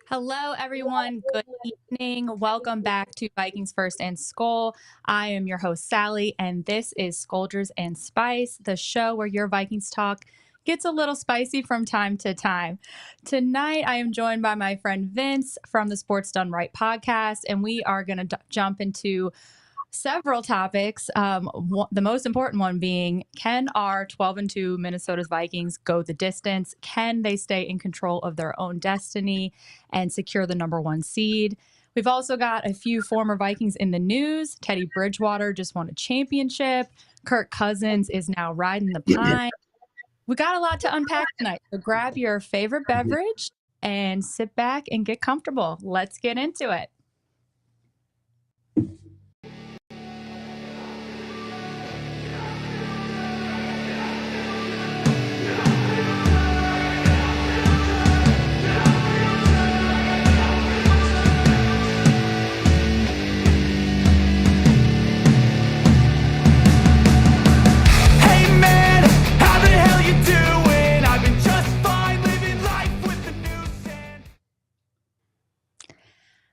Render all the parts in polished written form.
Hello, everyone. Good evening. Welcome back to Vikings First and SKOL. I am your host, Sally, and this is Skoldiers Spice, the show where your Vikings talk gets a little spicy from time to time. Tonight, I am joined by my friend Vince from the Sports Done Wright podcast, and we are going to jump into several topics. The most important one being, can our 12-2 Minnesota Vikings go the distance? Can they stay in control of their own destiny and secure the number one seed? We've also got a few former Vikings in the news. Teddy Bridgewater just won a championship. Kirk Cousins is now riding the pine. We got a lot to unpack tonight. So grab your favorite beverage and sit back and get comfortable. Let's get into it.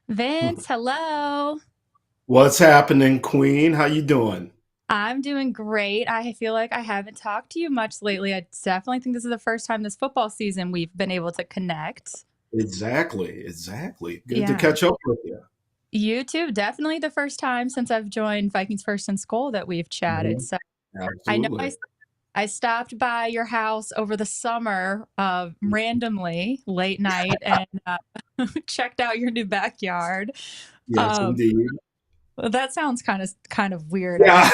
Vince, hello. What's happening, Queen? How you doing? I'm doing great. I feel like I haven't talked to you much lately. I definitely think this is the first time this football season we've been able to connect. Exactly. Good to catch up with you. You too. Definitely the first time since I've joined Vikings First and SKOL that we've chatted. So Absolutely. I know I stopped by your house over the summer randomly late night and checked out your new backyard. Yes, indeed. Well, that sounds kind of weird. Yeah.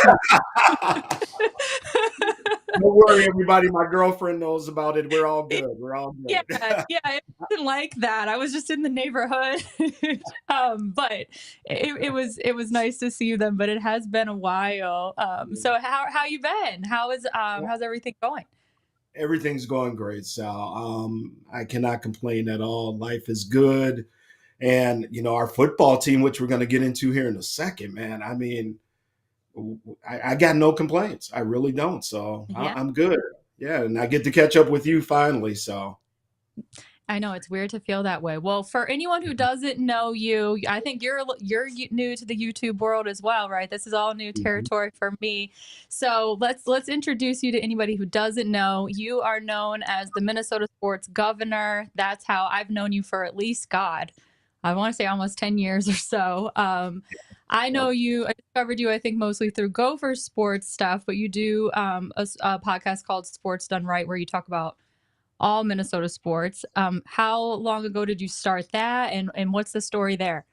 Don't worry, everybody. My girlfriend knows about it. We're all good. Yeah, it wasn't like that. I was just in the neighborhood. But it was nice to see them, but it has been a while. So how you been? How's everything going? Everything's going great, Sal. I cannot complain at all. Life is good. And, our football team, which we're going to get into here in a second, man, I mean, I got no complaints. I really don't. So Yeah. I'm good. Yeah. And I get to catch up with you finally. So I know it's weird to feel that way. Well, for anyone who doesn't know you, I think you're new to the YouTube world as well, right? This is all new territory for me. So let's introduce you to anybody who doesn't know. You are known as the Minnesota sports governor. That's how I've known you for at least, God, I want to say almost 10 years or so. I know you, I discovered you, I think, mostly through Gopher sports stuff, but you do a podcast called Sports Done Wright where you talk about all Minnesota sports. How long ago did you start that, and what's the story there?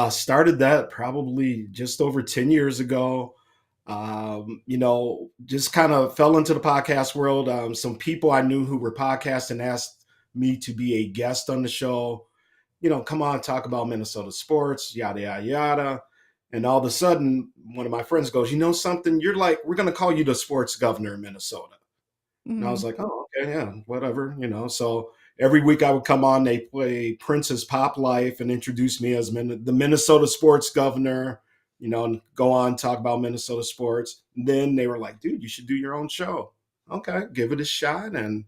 Started that probably just over 10 years ago. Just kind of fell into the podcast world. Some people I knew who were podcasting asked me to be a guest on the show. Come on, talk about Minnesota sports, yada, yada, yada. And all of a sudden, one of my friends goes, you know something? You're like, we're going to call you the sports governor of Minnesota. And I was like, oh, okay, yeah, whatever, So every week I would come on, they play Prince's Pop Life and introduce me as the Minnesota sports governor, and go on, talk about Minnesota sports. And then they were like, dude, you should do your own show. Okay, give it a shot. And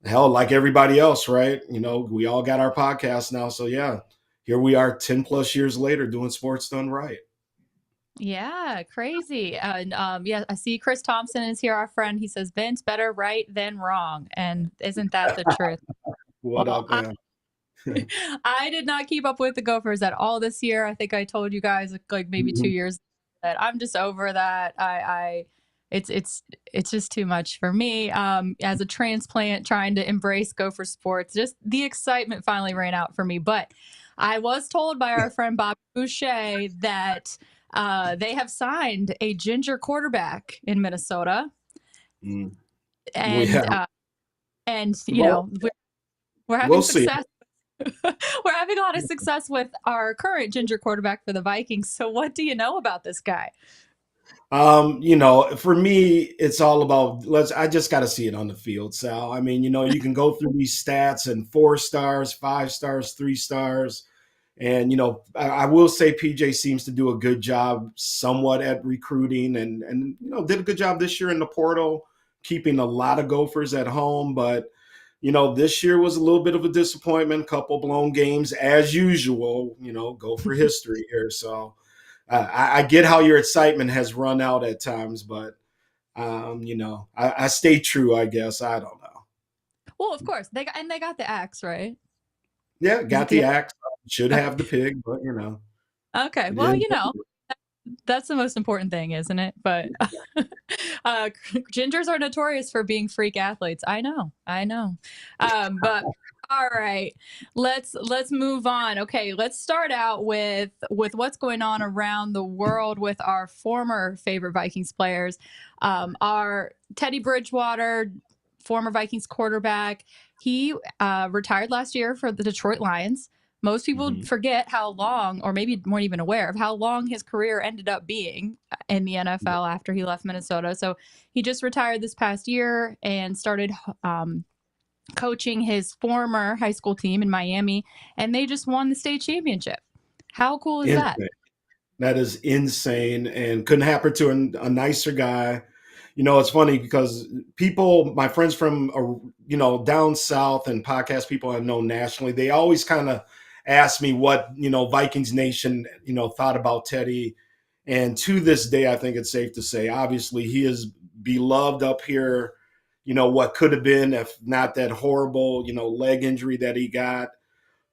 hell, like everybody else, right? We all got our podcast now. So yeah, here we are 10 plus years later doing Sports Done Right. Yeah, crazy. And yeah, I see Chris Thompson is here, our friend. He says, Vince, better right than wrong. And isn't that the truth? What up, man? I did not keep up with the Gophers at all this year. I think I told you guys like maybe 2 years that I'm just over that. It's just too much for me. As a transplant trying to embrace Gopher sports, just the excitement finally ran out for me. But I was told by our friend Bob Boucher that they have signed a ginger quarterback in Minnesota. And we're having success. We're having a lot of success with our current ginger quarterback for the Vikings. So what do you know about this guy? For me, it's all about I just got to see it on the field, Sal. I mean, you can go through these stats and 4 stars, 5 stars, 3 stars. And, I will say PJ seems to do a good job somewhat at recruiting and did a good job this year in the portal, keeping a lot of Gophers at home. But This year was a little bit of a disappointment, couple blown games as usual, Gopher history here. So I get how your excitement has run out at times, but I stay true, I guess. I don't know. Well, of course they got the axe, right? Yeah, Is it got the the axe. Should okay? have the pig, but Okay, it well, didn't. that's the most important thing, isn't it? But gingers are notorious for being freak athletes. I know. But all right, let's move on. Okay, let's start out with what's going on around the world with our former favorite Vikings players. Our Teddy Bridgewater, former Vikings quarterback, he retired last year for the Detroit Lions. Most people Mhm. forget how long, or maybe weren't even aware of how long his career ended up being in the NFL after he left Minnesota. So he just retired this past year and started coaching his former high school team in Miami, and they just won the state championship. How cool is that? Insane. That is insane, and couldn't happen to a nicer guy. It's funny because people, my friends from down south and podcast people I know nationally, they always kind of ask me what Vikings Nation thought about Teddy. And to this day, I think it's safe to say, obviously, he is beloved up here. What could have been if not that horrible leg injury that he got.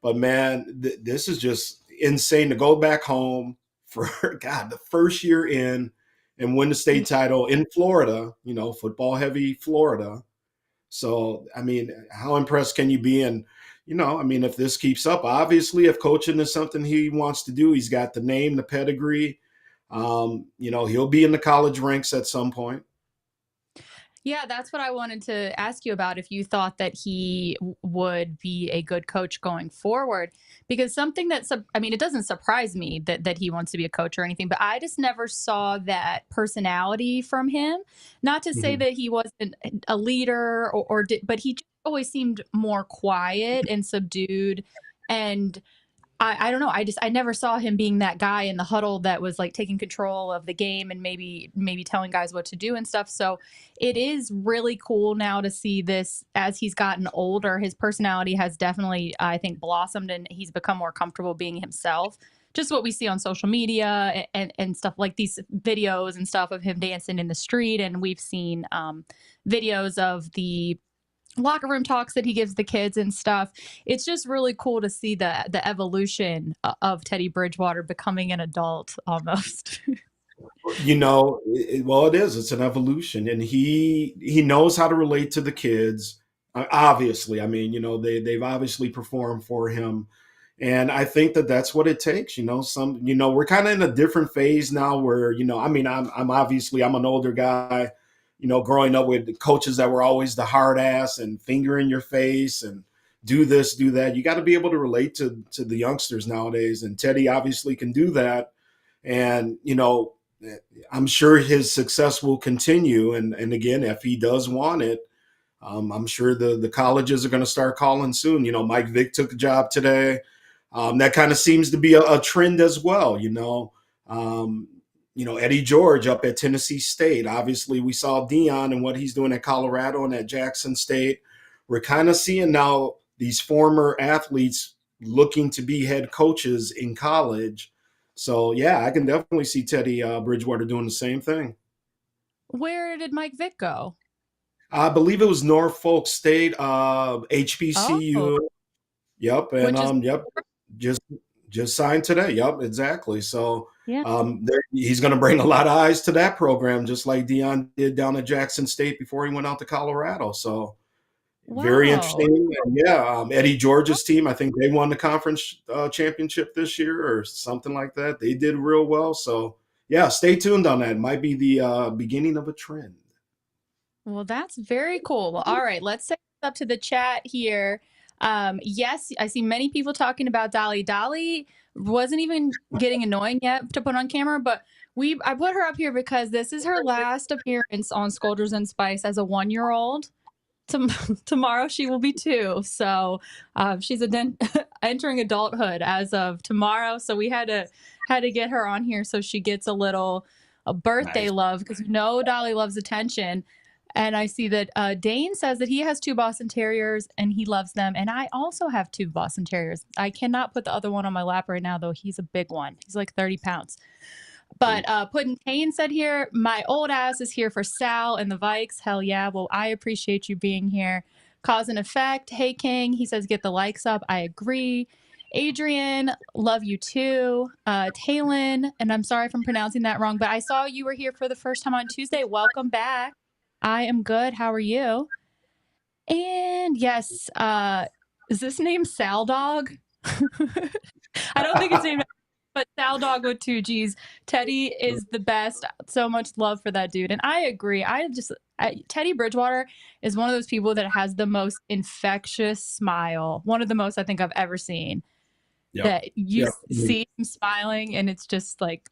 But man, this is just insane to go back home for God the first year in and win the state title in Florida. Football heavy Florida. So I mean, how impressed can you be? And if this keeps up, obviously, if coaching is something he wants to do, he's got the name, the pedigree. He'll be in the college ranks at some point. Yeah, that's what I wanted to ask you about, if you thought that he would be a good coach going forward. Because something that, I mean, it doesn't surprise me that he wants to be a coach or anything, but I just never saw that personality from him. Not to say Mhm. that he wasn't a leader, but he just always seemed more quiet and subdued. And I don't know. I never saw him being that guy in the huddle that was like taking control of the game and maybe telling guys what to do and stuff. So it is really cool now to see this as he's gotten older. His personality has definitely, I think, blossomed, and he's become more comfortable being himself. Just what we see on social media and stuff, like these videos and stuff of him dancing in the street. And we've seen videos of the locker room talks that he gives the kids and stuff. It's just really cool to see the evolution of Teddy Bridgewater becoming an adult almost. Well, it is. It's an evolution, and he knows how to relate to the kids. Obviously, I mean, they've obviously performed for him, and I think that that's what it takes. We're kind of in a different phase now, where I mean, I'm obviously I'm an older guy. Growing up with coaches that were always the hard ass and finger in your face and do this, do that. You got to be able to relate to the youngsters nowadays, and Teddy obviously can do that. And I'm sure his success will continue. And again, if he does want it, I'm sure the colleges are going to start calling soon. Mike Vick took a job today. That kind of seems to be a trend as well. Eddie George up at Tennessee State. Obviously, we saw Dion and what he's doing at Colorado and at Jackson State. We're kind of seeing now these former athletes looking to be head coaches in college. So yeah, I can definitely see Teddy Bridgewater doing the same thing. Where did Mike Vick go? I believe it was Norfolk State, Oh, HBCU. Yep, and which is yep, just just signed today. Yep, exactly. So yeah. he's going to bring a lot of eyes to that program, just like Dion did down at Jackson State before he went out to Colorado. So very Wow. interesting. And yeah, Eddie George's team, I think they won the conference championship this year or something like that. They did real well. So yeah, stay tuned on that. It might be the beginning of a trend. Well, that's very cool. Well, all right, let's set this up to the chat here. Yes, I see many people talking about Dolly. Dolly wasn't even getting annoying yet to put on camera, but I put her up here because this is her last appearance on Skoldiers and Spice as a 1-year-old. Tomorrow she will be 2, so she's entering adulthood as of tomorrow. So we had to get her on here so she gets a birthday Nice. love, because Dolly loves attention. And I see that Dane says that he has 2 Boston Terriers and he loves them. And I also have 2 Boston Terriers. I cannot put the other one on my lap right now, though. He's a big one. He's like 30 pounds. But Puddin' Kane said here, my old ass is here for Sal and the Vikes. Hell yeah. Well, I appreciate you being here. Cause and effect. Hey, King. He says, get the likes up. I agree. Adrian, love you too. Talon, and I'm sorry if I'm pronouncing that wrong, but I saw you were here for the first time on Tuesday. Welcome back. I am good. How are you? And yes, is this name Sal Dog? I don't think it's named, but Sal Dog with 2 G's. Teddy is the best. So much love for that dude. And I agree. Teddy Bridgewater is one of those people that has the most infectious smile. One of the most I think I've ever seen. That you see him smiling and it's just like,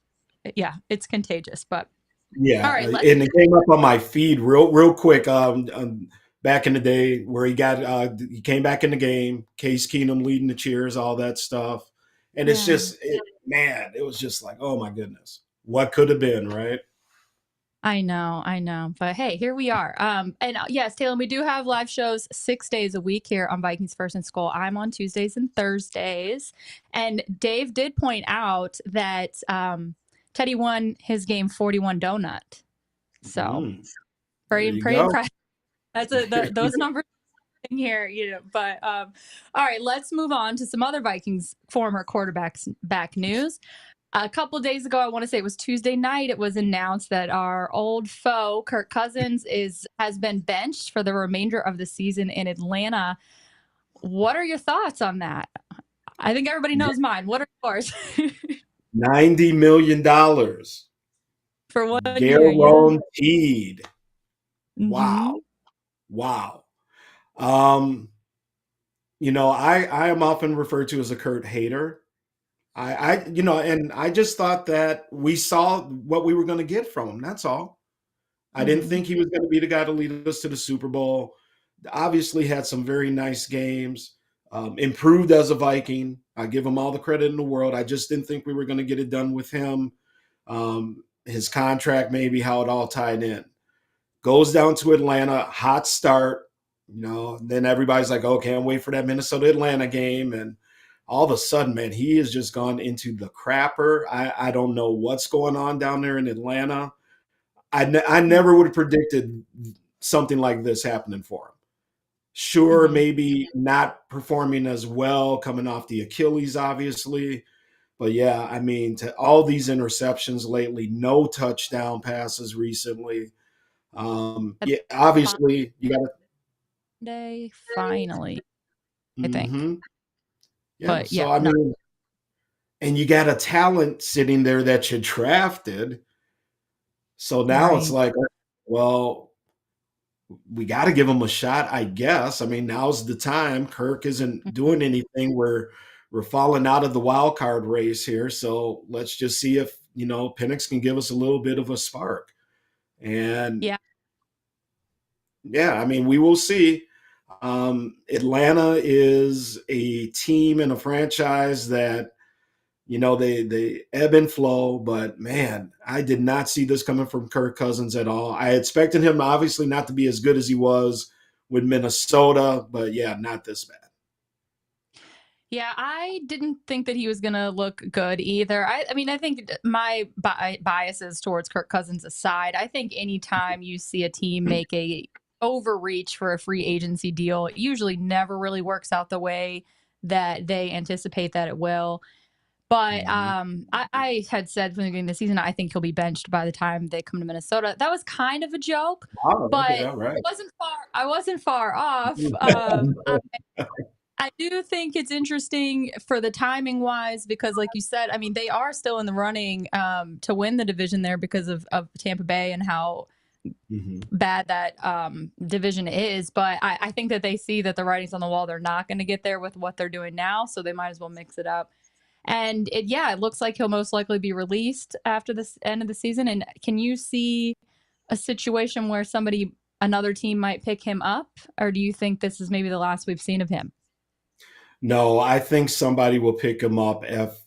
yeah, it's contagious. But yeah, all right, and it came up on my feed real quick. Back in the day where he came back in the game, Case Keenum leading the cheers, all that stuff, and it's just, man, it was just like, oh my goodness, what could have been, right? I know. But hey, here we are. And yes, Taylor, we do have live shows 6 days a week here on Vikings First and SKOL. I'm on Tuesdays and Thursdays. And Dave did point out that Teddy won his game 41 donut. So very impressed. Those numbers in here, but all right, let's move on to some other Vikings former quarterbacks back news. A couple of days ago, I want to say it was Tuesday night, it was announced that our old foe, Kirk Cousins, has been benched for the remainder of the season in Atlanta. What are your thoughts on that? I think everybody knows mine. What are yours? $90 million for 1 guaranteed. year. Wow. Wow. I am often referred to as a Kurt hater. And I just thought that we saw what we were going to get from him. That's all. I didn't think he was going to be the guy to lead us to the Super Bowl. Obviously had some very nice games, improved as a Viking. I give him all the credit in the world. I just didn't think we were going to get it done with him. His contract, maybe how it all tied in. Goes down to Atlanta, hot start. Then everybody's like, oh, can't wait for that Minnesota-Atlanta game. And all of a sudden, man, he has just gone into the crapper. I don't know what's going on down there in Atlanta. I never would have predicted something like this happening for him. Sure, maybe not performing as well coming off the Achilles, obviously. But yeah, I mean, to all these interceptions lately, no touchdown passes recently. Yeah, obviously you got to day finally, I think. Yeah, but so I mean, and you got a talent sitting there that you drafted. So now it's like, well, we got to give him a shot, I guess. I mean, now's the time. Kirk isn't doing anything. We're falling out of the wild card race here. So let's just see if, Penix can give us a little bit of a spark. And yeah, I mean, we will see. Atlanta is a team and a franchise that, they ebb and flow, but man, I did not see this coming from Kirk Cousins at all. I expected him obviously not to be as good as he was with Minnesota, but yeah, not this bad. Yeah, I didn't think that he was going to look good either. I mean, I think my biases towards Kirk Cousins aside, I think anytime you see a team make a overreach for a free agency deal, it usually never really works out the way that they anticipate that it will. But I had said from the beginning of the season, I think he'll be benched by the time they come to Minnesota. That was kind of a joke, but I wasn't far off. I do think it's interesting for the timing wise, because like you said, I mean, they are still in the running to win the division there because of Tampa Bay and how bad that division is. But I think that they see that the writing's on the wall. They're not going to get there with what they're doing now. So they might as well mix it up. And it looks like he'll most likely be released after the end of the season. And can you see a situation where another team might pick him up? Or do you think this is maybe the last we've seen of him? No, I think somebody will pick him up if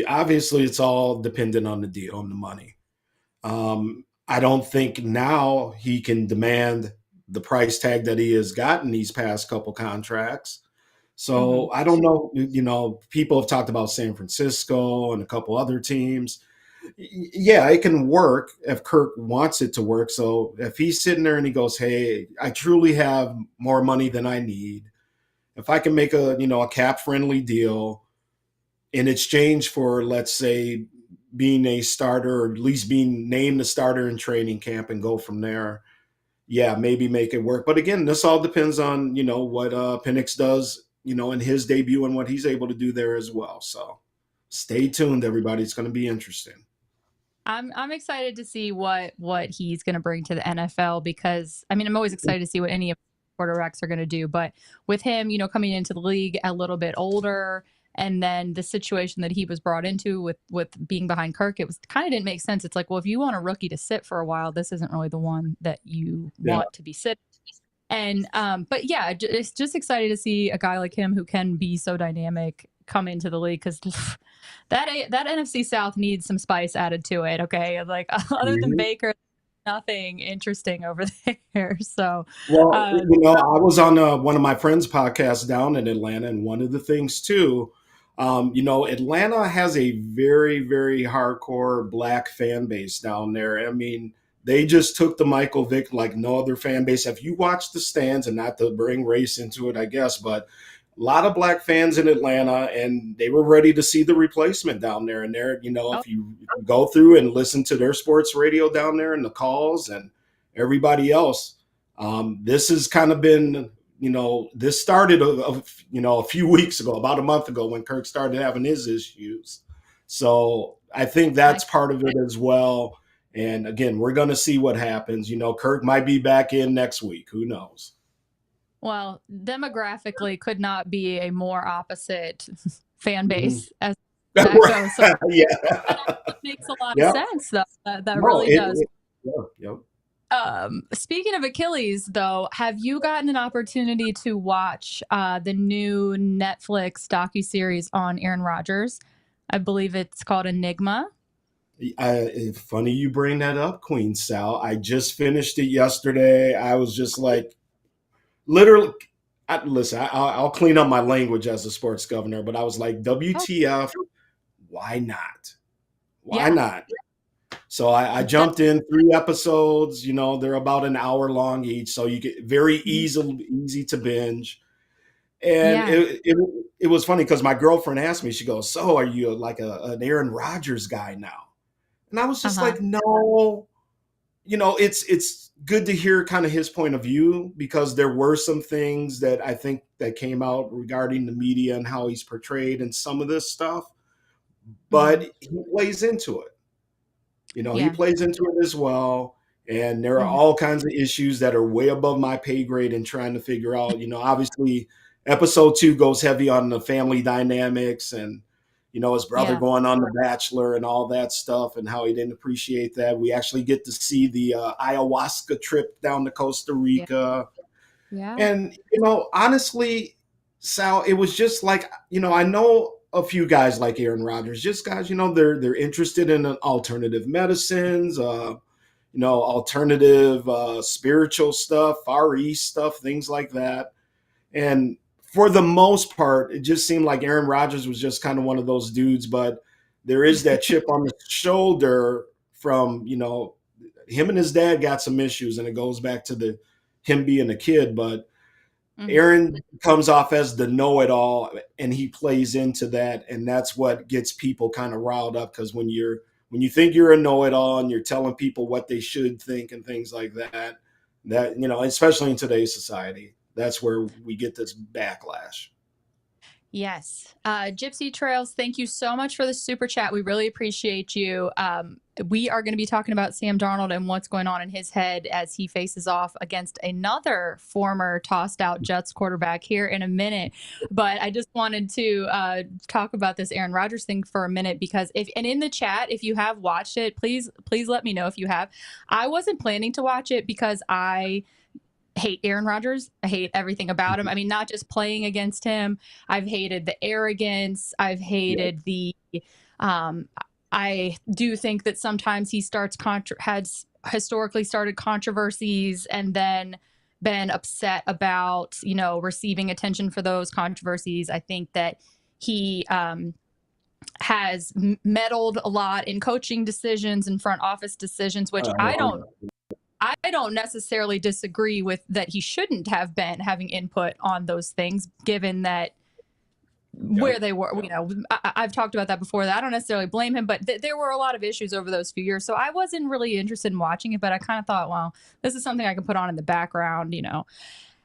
obviously it's all dependent on the deal, on the money. I don't think now he can demand the price tag that he has gotten these past couple contracts. Mm-hmm. So I don't know, people have talked about San Francisco and a couple other teams. Yeah, it can work if Kirk wants it to work. So if he's sitting there and he goes, "Hey, I truly have more money than I need. If I can make a cap friendly deal in exchange for, let's say, being a starter or at least being named a starter in training camp and go from there, yeah, maybe make it work." But again, this all depends on, what Penix does, in his debut and what he's able to do there as well. So stay tuned, everybody. It's going to be interesting. I'm excited to see what he's going to bring to the NFL, because I mean, I'm always excited to see what any of the quarterbacks are going to do, but with him, coming into the league a little bit older, and then the situation that he was brought into with being behind Kirk, it was kind of didn't make sense. It's like, well, if you want a rookie to sit for a while, this isn't really the one that you Yeah. want to be sitting. And but yeah, it's just excited to see a guy like him who can be so dynamic come into the league, because that NFC South needs some spice added to it. Okay, like other than Mhm. Baker, nothing interesting over there. So, Well, uh, I was on one of my friends' podcasts down in Atlanta, and one of the things too, Atlanta has a very, very hardcore black fan base down there. I mean, they just took the Michael Vick like no other fan base. If you watch the stands, and not to bring race into it, I guess, but a lot of black fans in Atlanta, and they were ready to see the replacement down there. And there, oh, if you go through and listen to their sports radio down there and the calls and everybody else, this has kind of been, this started a few weeks ago, about a month ago, when Kirk started having his issues. So I think that's part of it as well. And again, we're going to see what happens. Kirk might be back in next week. Who knows? well, demographically could not be a more opposite fan base as that goes. So Yeah. that makes a lot of Yeah. sense, though. That No, really does. yeah. Speaking of Achilles, though, have you gotten an opportunity to watch the new Netflix docuseries on Aaron Rodgers? I believe it's called Enigma. Funny you bring that up, Queen Sal. I just finished it yesterday. I was just like, literally, listen, I'll clean up my language as a sports governor, but I was like, Oh, WTF, why not? Why yeah. not? So I jumped in 3 episodes. They're about an hour long each, so you get very easy to binge. And Yeah. it was funny because my girlfriend asked me, she goes, "So are you like an Aaron Rodgers guy now?" And I was just Uh-huh. like, "No." It's good to hear kind of his point of view, because there were some things that I think that came out regarding the media and how he's portrayed and some of this stuff, Mm-hmm. but he plays into it. He Yeah. plays into it as well. And there are Mm-hmm. all kinds of issues that are way above my pay grade and trying to figure out, obviously episode 2 goes heavy on the family dynamics and, his brother Yeah. going on The Bachelor and all that stuff and how he didn't appreciate that. We actually get to see the ayahuasca trip down to Costa Yeah. Rica. Yeah. And, honestly, Sal, it was just like, I know a few guys like Aaron Rodgers, just guys, they're interested in alternative medicines, alternative spiritual stuff, Far East stuff, things like that. And for the most part, it just seemed like Aaron Rodgers was just kind of one of those dudes, but there is that chip on the shoulder from, him and his dad got some issues, and it goes back to him being a kid, but Mm-hmm. Aaron comes off as the know-it-all, and he plays into that, and that's what gets people kind of riled up, because when you think you're a know-it-all and you're telling people what they should think and things like that, especially in today's society, that's where we get this backlash. Yes. Gypsy Trails, thank you so much for the super chat. We really appreciate you. We are going to be talking about Sam Darnold and what's going on in his head as he faces off against another former tossed out Jets quarterback here in a minute. But I just wanted to talk about this Aaron Rodgers thing for a minute, because and in the chat, if you have watched it, please let me know if you have. I wasn't planning to watch it because I hate Aaron Rodgers. I hate everything about him. I mean, not just playing against him. I've hated the arrogance. I've hated um, I do think that sometimes he has historically started controversies, and then been upset about, you know, receiving attention for those controversies. I think that he has meddled a lot in coaching decisions and front office decisions, which I don't necessarily disagree with, that he shouldn't have been having input on those things, given that where they were, you know, I've talked about that before, that I don't necessarily blame him, but there were a lot of issues over those few years. So I wasn't really interested in watching it, but I kind of thought, well, this is something I can put on in the background, you know.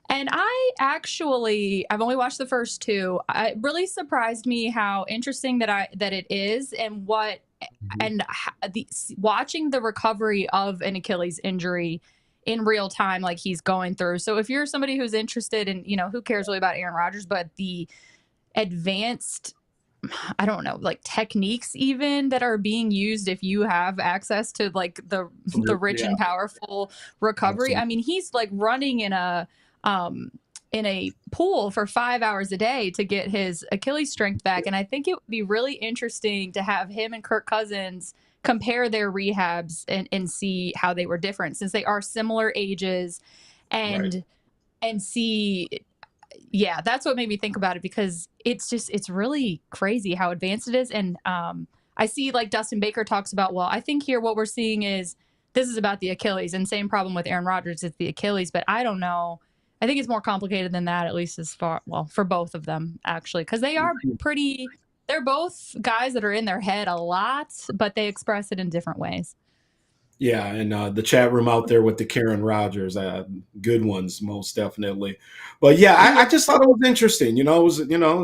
And I've only watched the first two. It really surprised me how interesting that it is, and watching the recovery of an Achilles injury in real time, like he's going through. So if you're somebody who's interested in, you know, who cares really about Aaron Rodgers, but the advanced, I don't know, like techniques even that are being used if you have access to like the rich and powerful recovery. I mean, he's like running in a pool for 5 hours a day to get his Achilles strength back. And I think it would be really interesting to have him and Kirk Cousins compare their rehabs and see how they were different, since they are similar ages, and see. Yeah, that's what made me think about it, because it's really crazy how advanced it is. And I see like Dustin Baker talks about, well, I think here what we're seeing is this is about the Achilles, and same problem with Aaron Rodgers, it's the Achilles, but I don't know. I think it's more complicated than that, at least as far, well, for both of them actually, because they're both guys that are in their head a lot, but they express it in different ways. Yeah, and the chat room out there with the Karen Rodgers, good ones, most definitely. But yeah, I just thought it was interesting. You know,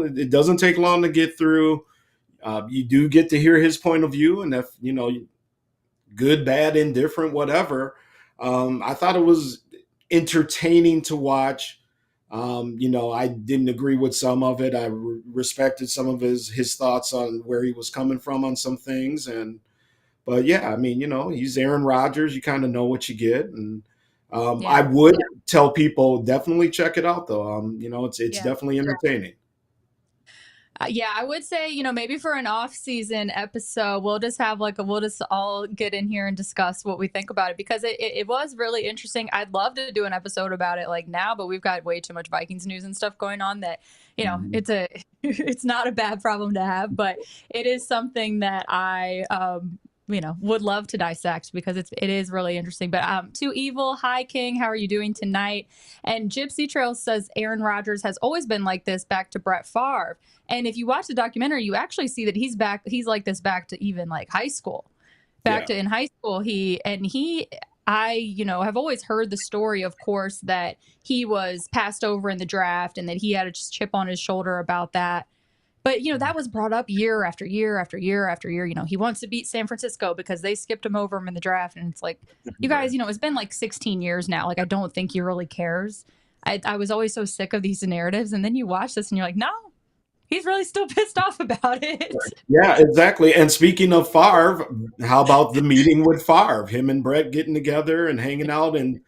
it doesn't take long to get through. You do get to hear his point of view, and if you know, good, bad, indifferent, whatever. I thought it was entertaining to watch. You know, I didn't agree with some of it. I respected some of his thoughts on where he was coming from on some things, but yeah, I mean, you know, he's Aaron Rodgers. You kind of know what you get, and I would tell people definitely check it out, though. You know, it's definitely entertaining. Yeah, I would say, you know, maybe for an off-season episode, we'll just all get in here and discuss what we think about it, because it was really interesting. I'd love to do an episode about it like now, but we've got way too much Vikings news and stuff going on that, you know, it's not a bad problem to have, but it is something that I you know, would love to dissect, because it is really interesting. But Too Evil, hi King, how are you doing tonight? And Gypsy Trail says Aaron Rodgers has always been like this, back to Brett Favre. And if you watch the documentary, you actually see that he's like this back to even like high school. To in high school, I, you know, have always heard the story, of course, that he was passed over in the draft and that he had a chip on his shoulder about that. But, you know, that was brought up year after year after year after year. You know, he wants to beat San Francisco because they skipped him over him in the draft. And it's like, you guys, you know, it's been like 16 years now. Like, I don't think he really cares. I was always so sick of these narratives. And then you watch this and you're like, no, he's really still pissed off about it. Yeah, exactly. And speaking of Favre, how about the meeting with Favre? Him and Brett getting together and hanging out and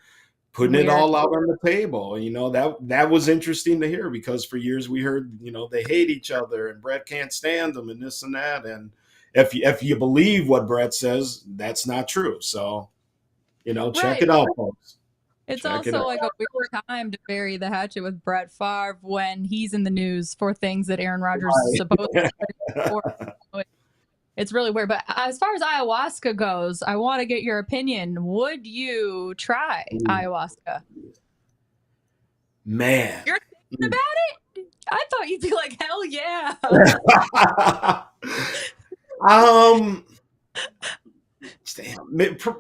putting it all out on the table. You know, that was interesting to hear, because for years we heard, you know, they hate each other and Brett can't stand them and this and that. And if you believe what Brett says, that's not true. So, you know, check it out, folks. It's also like a weird time to bury the hatchet with Brett Favre when he's in the news for things that Aaron Rodgers is supposed to do. It's really weird. But as far as ayahuasca goes, I want to get your opinion. Would you try ayahuasca? Man. You're thinking about it? I thought you'd be like, hell yeah.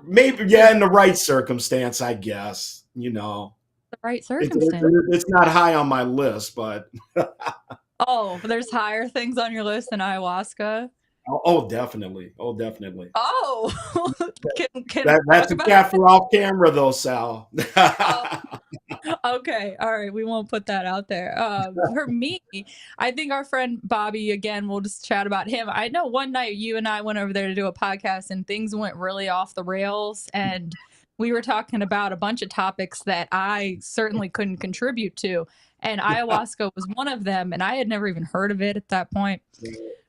Maybe, yeah, in the right circumstance, I guess, you know. The right circumstance. It's not high on my list, but. Oh, there's higher things on your list than ayahuasca? Oh, definitely. Oh, definitely. Oh, that's a cat for off camera, though, Sal. Okay, all right, we won't put that out there. For me, I think our friend Bobby, again, we'll just chat about him. I know one night you and I went over there to do a podcast, and things went really off the rails, and we were talking about a bunch of topics that I certainly couldn't contribute to, and ayahuasca was one of them, and I had never even heard of it at that point.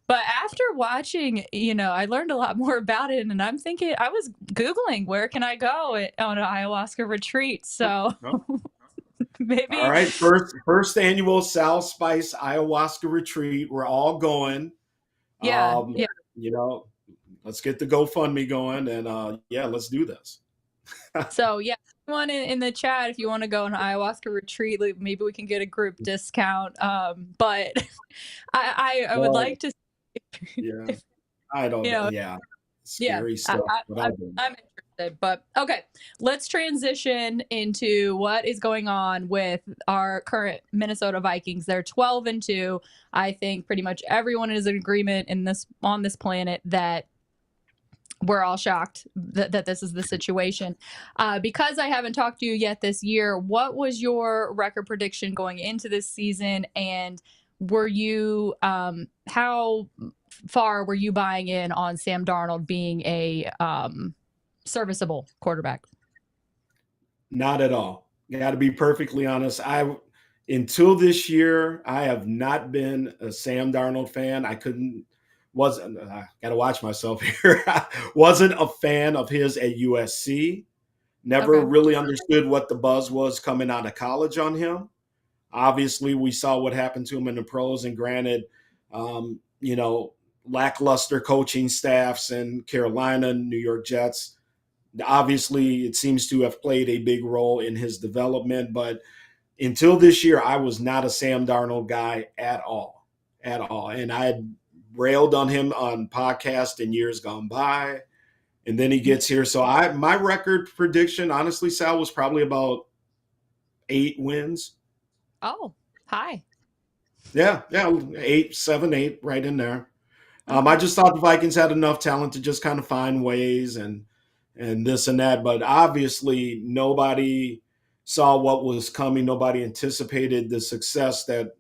But after watching, you know, I learned a lot more about it, and I'm thinking, I was Googling, where can I go on an ayahuasca retreat? So Maybe. All right, first annual Sal Spice Ayahuasca retreat. We're all going. Yeah. Um, Yeah. you know, let's get the GoFundMe going, and yeah, let's do this. So yeah, anyone in the chat, if you want to go on an ayahuasca retreat, like, maybe we can get a group discount. But I would Well, like to, yeah, if, I you don't. know, Yeah, yeah, scary stuff, but I'll do I'm interested. But okay, let's transition into what is going on with our current Minnesota Vikings. They're 12-2. I think pretty much everyone is in agreement in this on this planet that we're all shocked that this is the situation. Because I haven't talked to you yet this year, what was your record prediction going into this season? And were you, how far were you buying in on Sam Darnold being a serviceable quarterback? Not at all. Got to be perfectly honest. Until this year, I have not been a Sam Darnold fan. I couldn't wasn't I got to watch myself here. Wasn't a fan of his at USC. Never Okay. really understood what the buzz was coming out of college on him. Obviously, we saw what happened to him in the pros, and granted, you know, lackluster coaching staffs in Carolina, New York Jets. Obviously, it seems to have played a big role in his development, but until this year, I was not a Sam Darnold guy at all. And I had railed on him on podcast in years gone by, and then he gets here. So my record prediction, honestly, Sal, was probably about 8 wins. Oh, hi. Yeah, 8, 7, 8, right in there. I Okay. just thought the Vikings had enough talent to just kind of find ways and this and that. But obviously, nobody saw what was coming. Nobody anticipated the success that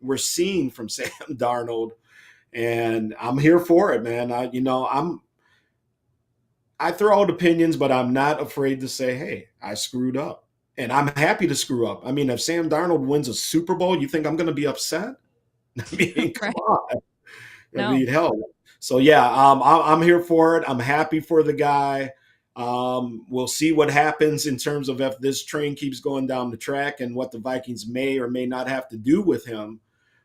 we're seeing from Sam Darnold, and I'm here for it, man. I throw out opinions, but I'm not afraid to say, hey, I screwed up. And I'm happy to screw up. I mean, if Sam Darnold wins a Super Bowl, you think I'm going to be upset? I mean, come Right. on. I No. mean, hell. So yeah, I'm here for it. I'm happy for the guy. We'll see what happens in terms of if this train keeps going down the track and what the Vikings may or may not have to do with him.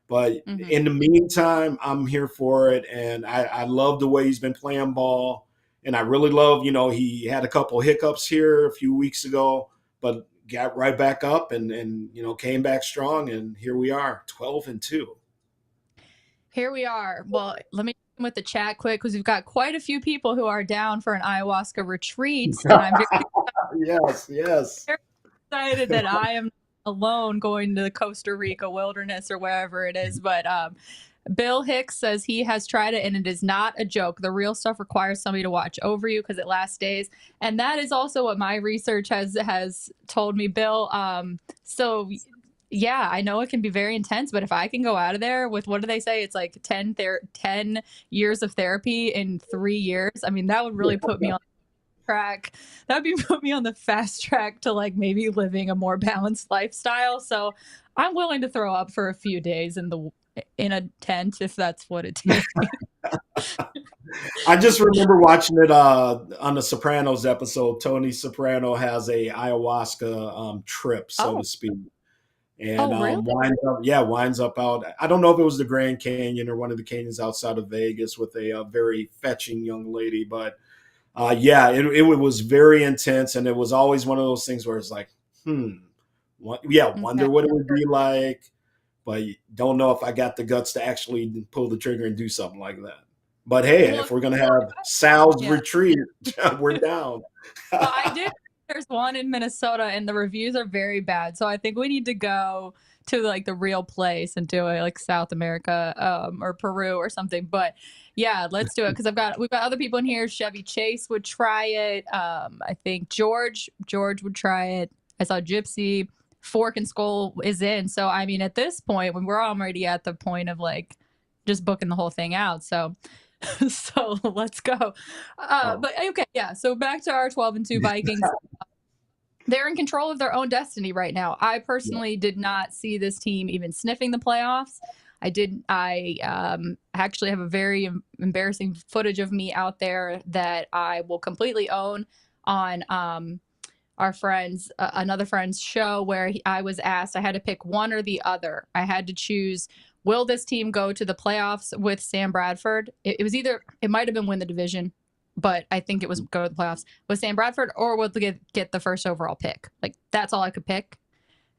But Mm-hmm. in the meantime, I'm here for it, and I love the way he's been playing ball. And I really love, he had a couple hiccups here a few weeks ago, but got right back up and came back strong, and here we are, 12-2. Here we are. Well, let me with the chat quick because we've got quite a few people who are down for an ayahuasca retreat, and I'm Yes. very excited that I am alone going to the Costa Rica wilderness or wherever it is. But Bill Hicks says he has tried it and it is not a joke. The real stuff requires somebody to watch over you because it lasts days, and that is also what my research has told me, Bill. So yeah, I know it can be very intense, but if I can go out of there with, what do they say? It's like 10 years of therapy in 3 years. I mean, that would really put me on track. That would be put me on the fast track to like maybe living a more balanced lifestyle. So I'm willing to throw up for a few days in a tent if that's what it takes. I just remember watching it on the Sopranos episode. Tony Soprano has a ayahuasca trip, so Oh, to speak, and oh, really? winds up out. I don't know if it was the Grand Canyon or one of the canyons outside of Vegas with a very fetching young lady, but it was very intense, and it was always one of those things where it's like, Okay. wonder what it would be like, but don't know if I got the guts to actually pull the trigger and do something like that. But hey, Well, if we're gonna have Sal's yeah. retreat, we're down. Well, I did. There's one in Minnesota, and the reviews are very bad. So I think we need to go to like the real place and do it, like South America, or Peru or something. But yeah, let's do it because we've got other people in here. Chevy Chase would try it. I think George would try it. I saw Gypsy. Fork and Skull is in. So I mean, at this point, when we're already at the point of like just booking the whole thing out. So so let's go. Oh, But okay, yeah. So back to our 12-2 Vikings. They're in control of their own destiny right now. I yeah. personally did not see this team even sniffing the playoffs. I actually have a very embarrassing footage of me out there that I will completely own on our friends, another friend's show where I was asked, I had to pick one or the other. I had to choose, will this team go to the playoffs with Sam Bradford? It was either, it might have been win the division, but I think it was go to the playoffs with Sam Bradford, or will they get the first overall pick. Like, that's all I could pick.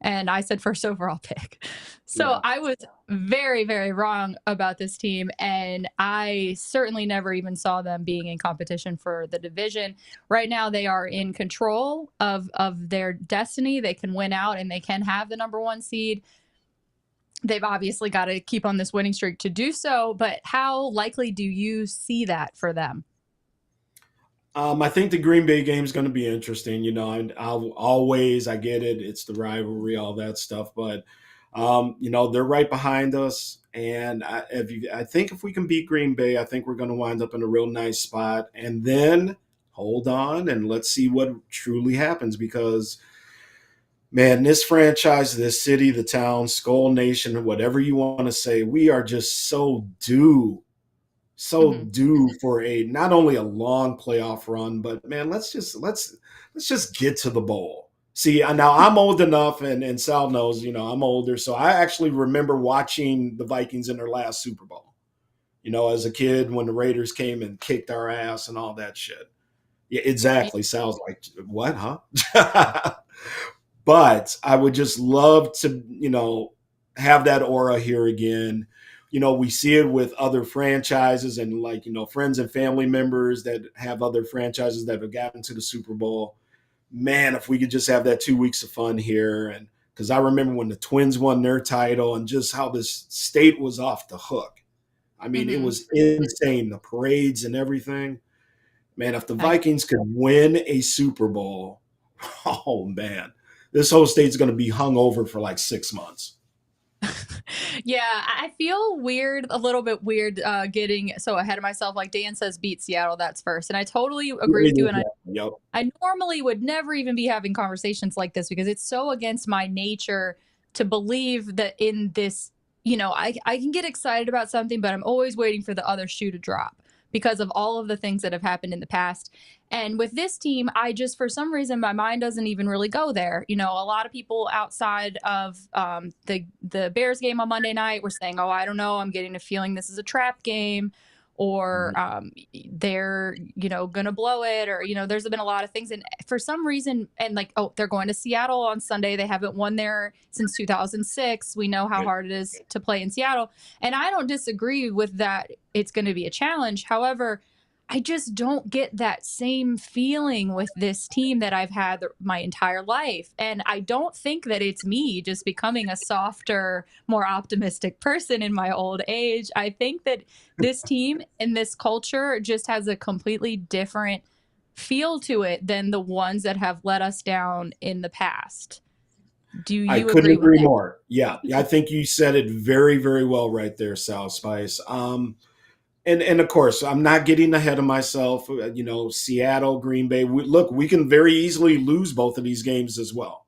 And I said first overall pick. So Yeah. I was very, very wrong about this team. And I certainly never even saw them being in competition for the division. Right now, they are in control of their destiny. They can win out and they can have the number one seed. They've obviously got to keep on this winning streak to do so. But how likely do you see that for them? I think the Green Bay game is going to be interesting. I get it. It's the rivalry, all that stuff. But, they're right behind us. And I think if we can beat Green Bay, I think we're going to wind up in a real nice spot. And then hold on and let's see what truly happens because, man, this franchise, this city, the town, SKOL Nation, whatever you want to say, we are just so due for a not only a long playoff run, but man, let's just get to the bowl. See, now I'm old enough, and Sal knows, I'm older, so I actually remember watching the Vikings in their last Super Bowl. As a kid when the Raiders came and kicked our ass and all that shit. Yeah, exactly. Sal's like, what, huh? But I would just love to, have that aura here again. We see it with other franchises and like, friends and family members that have other franchises that have gotten to the Super Bowl. Man, if we could just have that 2 weeks of fun here. And because I remember when the Twins won their title and just how this state was off the hook. I mean, it was insane, the parades and everything. Man, if the Vikings could win a Super Bowl, oh man, this whole state's going to be hung over for like 6 months. Yeah, I feel weird, a little bit weird, getting so ahead of myself. Like Dan says, beat Seattle, that's first. And I totally agree with you. And Yep. I normally would never even be having conversations like this because it's so against my nature to believe that in this, I can get excited about something, but I'm always waiting for the other shoe to drop because of all of the things that have happened in the past. And with this team, I just, for some reason, my mind doesn't even really go there. A lot of people outside of the Bears game on Monday night were saying, oh, I don't know, I'm getting a feeling this is a trap game, or they're, going to blow it, or, there's been a lot of things. And for some reason, and like, oh, they're going to Seattle on Sunday. They haven't won there since 2006. We know how hard it is to play in Seattle. And I don't disagree with that. It's going to be a challenge. However, I just don't get that same feeling with this team that I've had my entire life. And I don't think that it's me just becoming a softer, more optimistic person in my old age. I think that this team and this culture just has a completely different feel to it than the ones that have let us down in the past. Do I you couldn't agree with agree that? more. Yeah, I think you said it very, very well right there, Sal Spice. And of course, I'm not getting ahead of myself. Seattle, Green Bay. We can very easily lose both of these games as well.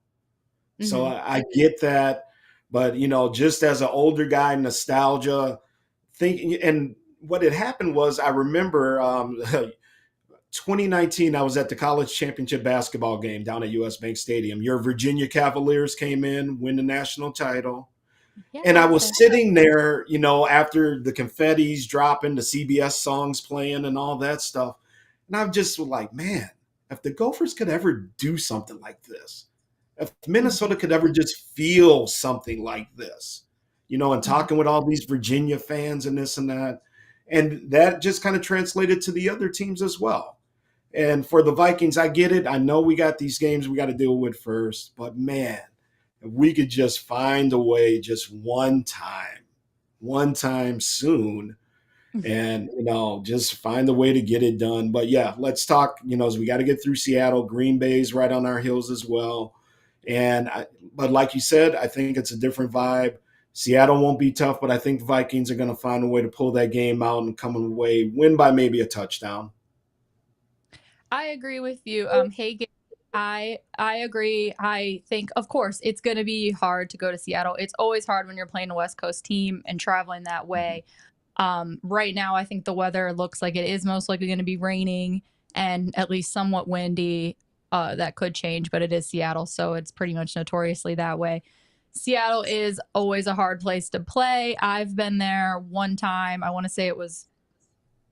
So I get that, but just as an older guy, nostalgia, thinking. And what had happened was, I remember 2019. I was at the college championship basketball game down at US Bank Stadium. Your Virginia Cavaliers came in, win the national title. And I was sitting there, after the confetti's dropping, the CBS songs playing and all that stuff. And I'm just like, man, if the Gophers could ever do something like this, if Minnesota could ever just feel something like this, and talking with all these Virginia fans and this and that. And that just kind of translated to the other teams as well. And for the Vikings, I get it. I know we got these games we got to deal with first, but man, if we could just find a way just one time soon, and just find a way to get it done. But yeah, let's talk, as we got to get through Seattle. Green Bay's right on our heels as well. But like you said, I think it's a different vibe. Seattle won't be tough, but I think the Vikings are going to find a way to pull that game out and come away, win by maybe a touchdown. I agree with you. Hagen, I agree. I think, of course, it's going to be hard to go to Seattle. It's always hard when you're playing a West Coast team and traveling that way. Right now, I think the weather looks like it is most likely going to be raining and at least somewhat windy. that could change, but it is Seattle, so it's pretty much notoriously that way. Seattle is always a hard place to play. I've been there one time. I want to say it was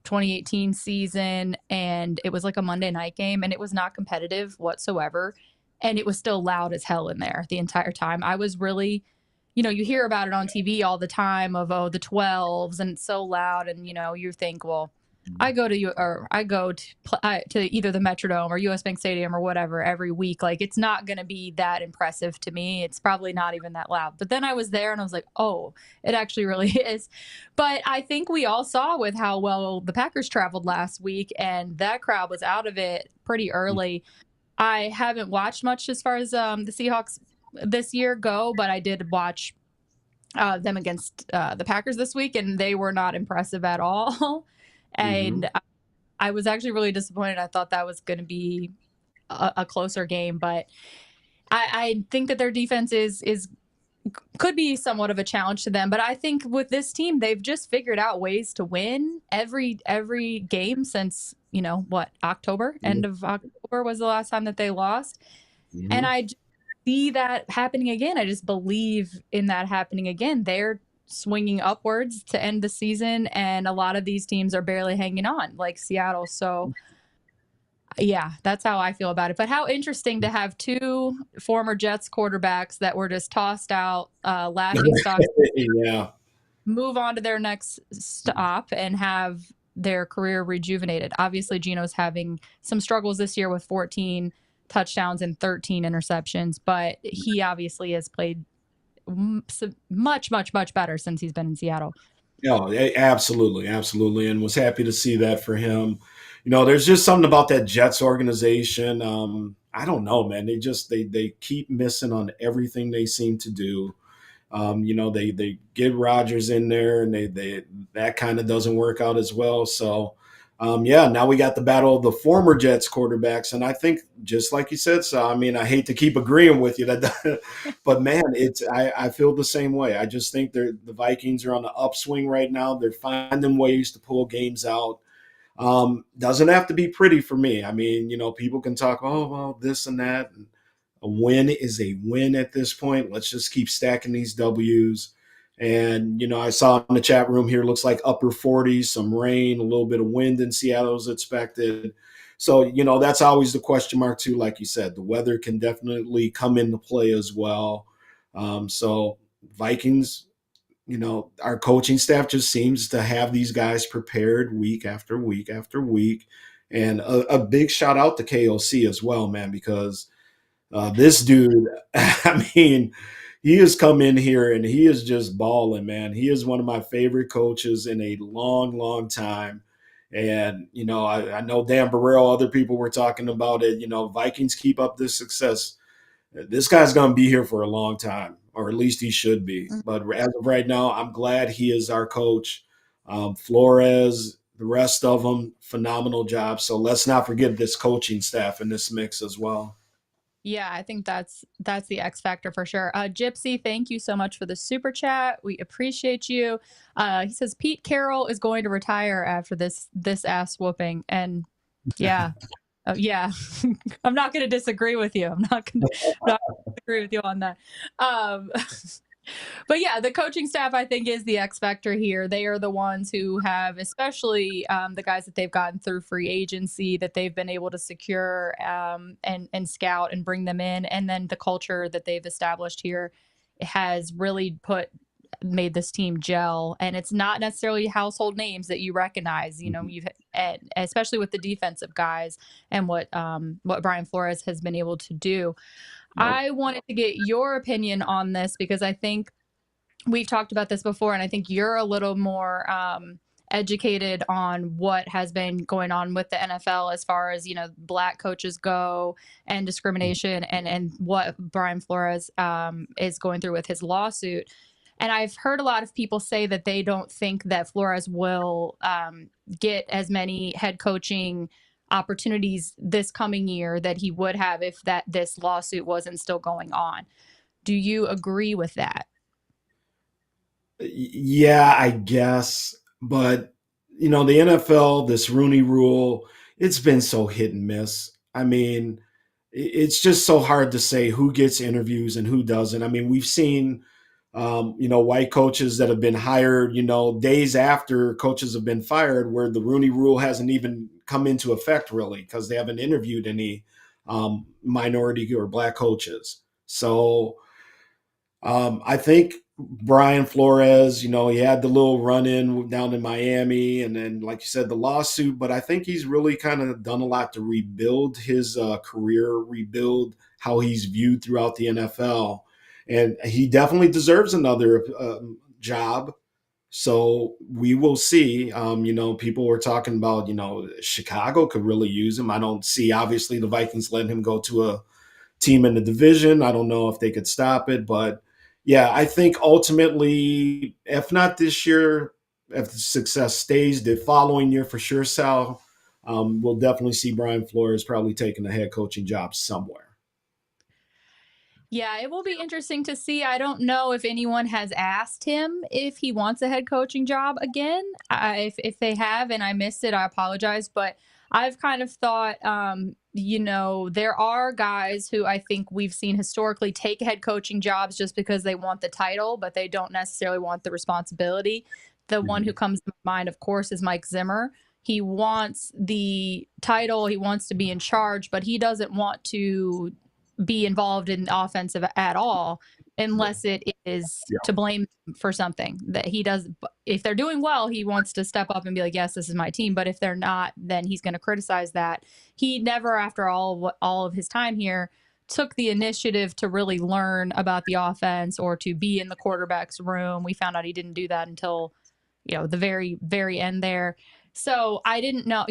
2018 season, and it was like a Monday night game, and it was not competitive whatsoever. And it was still loud as hell in there the entire time. I was really, you hear about it on TV all the time of, oh, the 12s, and it's so loud. And, you think, well, I go to either the Metrodome or US Bank Stadium or whatever every week. Like, it's not going to be that impressive to me. It's probably not even that loud. But then I was there and I was like, oh, it actually really is. But I think we all saw with how well the Packers traveled last week, and that crowd was out of it pretty early. I haven't watched much as far as the Seahawks this year go, but I did watch them against the Packers this week, and they were not impressive at all. Mm-hmm. And I was actually really disappointed. I thought that was going to be a closer game, but I think that their defense could be somewhat of a challenge to them. But I think with this team, they've just figured out ways to win every game since October. End of October was the last time that they lost, and I just see that happening again. I just believe in that happening again. They're swinging upwards to end the season, and a lot of these teams are barely hanging on, like Seattle. So yeah, that's how I feel about it. But how interesting to have two former Jets quarterbacks that were just tossed out, laughing stock, Yeah. move on to their next stop and have their career rejuvenated. Obviously, Gino's having some struggles this year with 14 touchdowns and 13 interceptions, but he obviously has played much, much, much better since he's been in Seattle. No, absolutely, absolutely, and was happy to see that for him. There's just something about that Jets organization. I don't know, man. They keep missing on everything they seem to do. They get Rodgers in there, and they that kind of doesn't work out as well. So, yeah, now we got the battle of the former Jets quarterbacks, and I think just like you said, so I mean, I hate to keep agreeing with you that, but man, I feel the same way. I just think the Vikings are on the upswing right now. They're finding ways to pull games out. Doesn't have to be pretty for me. I mean, people can talk, oh well, this and that. And a win is a win at this point. Let's just keep stacking these W's. And, I saw in the chat room here, looks like upper 40s, some rain, a little bit of wind in Seattle is expected. So, that's always the question mark, too. Like you said, the weather can definitely come into play as well. So, Vikings, our coaching staff just seems to have these guys prepared week after week after week. And a big shout out to KOC as well, man, because this dude, I mean, he has come in here and he is just balling, man. He is one of my favorite coaches in a long, long time. And, I know Dan Barrero, other people were talking about it. Vikings keep up this success. This guy's going to be here for a long time, or at least he should be. But as of right now, I'm glad he is our coach. Flores, the rest of them, phenomenal job. So let's not forget this coaching staff in this mix as well. Yeah, I think that's the X factor for sure. Gypsy, thank you so much for the super chat. We appreciate you. He says Pete Carroll is going to retire after this ass whooping, and yeah, yeah, I'm not going to disagree with you. I'm not going to disagree with you on that. But yeah, the coaching staff, I think, is the X factor here. They are the ones who have, especially the guys that they've gotten through free agency, that they've been able to secure and scout and bring them in. And then the culture that they've established here has really made this team gel. And it's not necessarily household names that you recognize, especially with the defensive guys and what Brian Flores has been able to do. I wanted to get your opinion on this because I think we've talked about this before, and I think you're a little more educated on what has been going on with the NFL as far as, black coaches go and discrimination and what Brian Flores is going through with his lawsuit. And I've heard a lot of people say that they don't think that Flores will get as many head coaching opportunities this coming year that he would have if this lawsuit wasn't still going on. Do you agree with that? Yeah, I guess. But, the NFL, this Rooney rule, it's been so hit and miss. I mean, it's just so hard to say who gets interviews and who doesn't. I mean, we've seen, white coaches that have been hired, days after coaches have been fired, where the Rooney Rule hasn't even come into effect really because they haven't interviewed any minority or black coaches. So I think Brian Flores, he had the little run in down in Miami, and then, like you said, the lawsuit. But I think he's really kind of done a lot to rebuild his career, rebuild how he's viewed throughout the NFL, and he definitely deserves another job. So we will see. People were talking about, Chicago could really use him. I don't see, obviously, the Vikings letting him go to a team in the division. I don't know if they could stop it, but yeah, I think ultimately, if not this year, if the success stays, the following year for sure, Sal, we'll definitely see Brian Flores probably taking a head coaching job somewhere. Yeah, it will be interesting to see. I don't know if anyone has asked him if he wants a head coaching job again. If they have and I missed it, I apologize. But I've kind of thought, there are guys who I think we've seen historically take head coaching jobs just because they want the title, but they don't necessarily want the responsibility. The one who Mhm. comes to mind, of course, is Mike Zimmer. He wants the title, he wants to be in charge, but he doesn't want to be involved in offensive at all unless it is Yeah. to blame for something that he does. If they're doing well, he wants to step up and be like, yes, this is my team. But if they're not, then he's going to criticize that. He never, after all of his time here, took the initiative to really learn about the offense or to be in the quarterback's room. We found out he didn't do that until the very very end there. So I didn't know,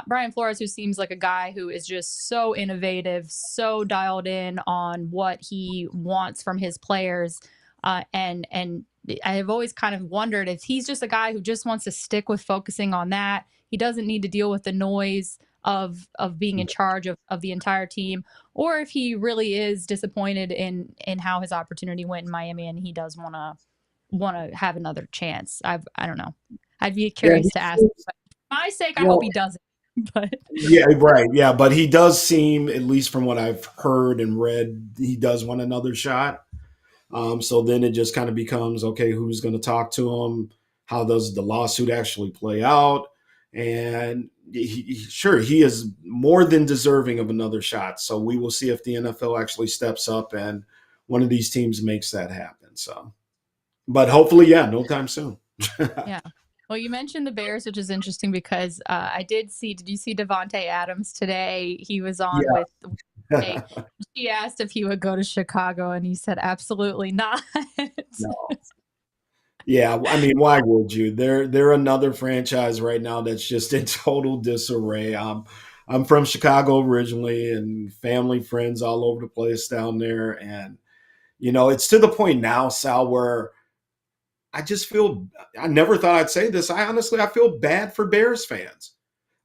Brian Flores, who seems like a guy who is just so innovative, so dialed in on what he wants from his players, and I have always kind of wondered if he's just a guy who just wants to stick with focusing on that. He doesn't need to deal with the noise of being in charge of the entire team, or if he really is disappointed in how his opportunity went in Miami and he does want to have another chance. I don't know. I'd be Yeah, curious to ask. But for my sake, I hope well, he doesn't. But yeah, right. Yeah, but he does seem, at least from what I've heard and read, he does want another shot. So then it just kind of becomes, okay, who's going to talk to him? How does the lawsuit actually play out? And sure, he is more than deserving of another shot. So we will see if the NFL actually steps up and one of these teams makes that happen. So, but hopefully, yeah, no time soon. yeah. Well, you mentioned the Bears, which is interesting because I did see. Did you see Devonte Adams today? He was on Yeah. with. She asked if he would go to Chicago, and he said absolutely not. No. Yeah, I mean, why would you? They're another franchise right now that's just in total disarray. I'm from Chicago originally, and family, friends all over the place down there, and it's to the point now, Sal, where I just feel. I never thought I'd say this. I feel bad for Bears fans.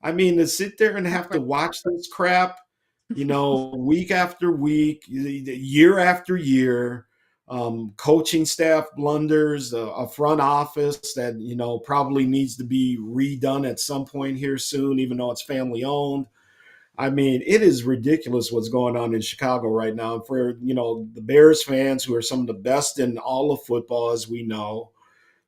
I mean, to sit there and have to watch this crap, week after week, year after year, coaching staff blunders, a front office that, probably needs to be redone at some point here soon, even though it's family owned. I mean, it is ridiculous what's going on in Chicago right now. And for, the Bears fans, who are some of the best in all of football, as we know,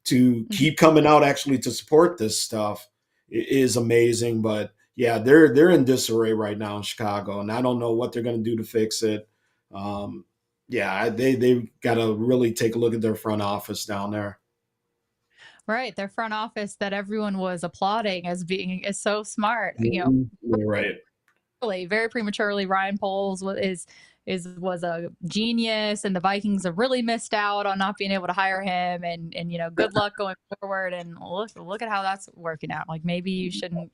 to keep coming out actually to support this stuff is amazing. But yeah, they're in disarray right now in Chicago, and I don't know what they're going to do to fix it. Yeah, they got to really take a look at their front office down there. Right, their front office that everyone was applauding as being is so smart. Mhm. You're right. Really, very prematurely, Ryan Poles was a genius, and the Vikings have really missed out on not being able to hire him. And good luck going forward. And look at how that's working out. Like maybe you shouldn't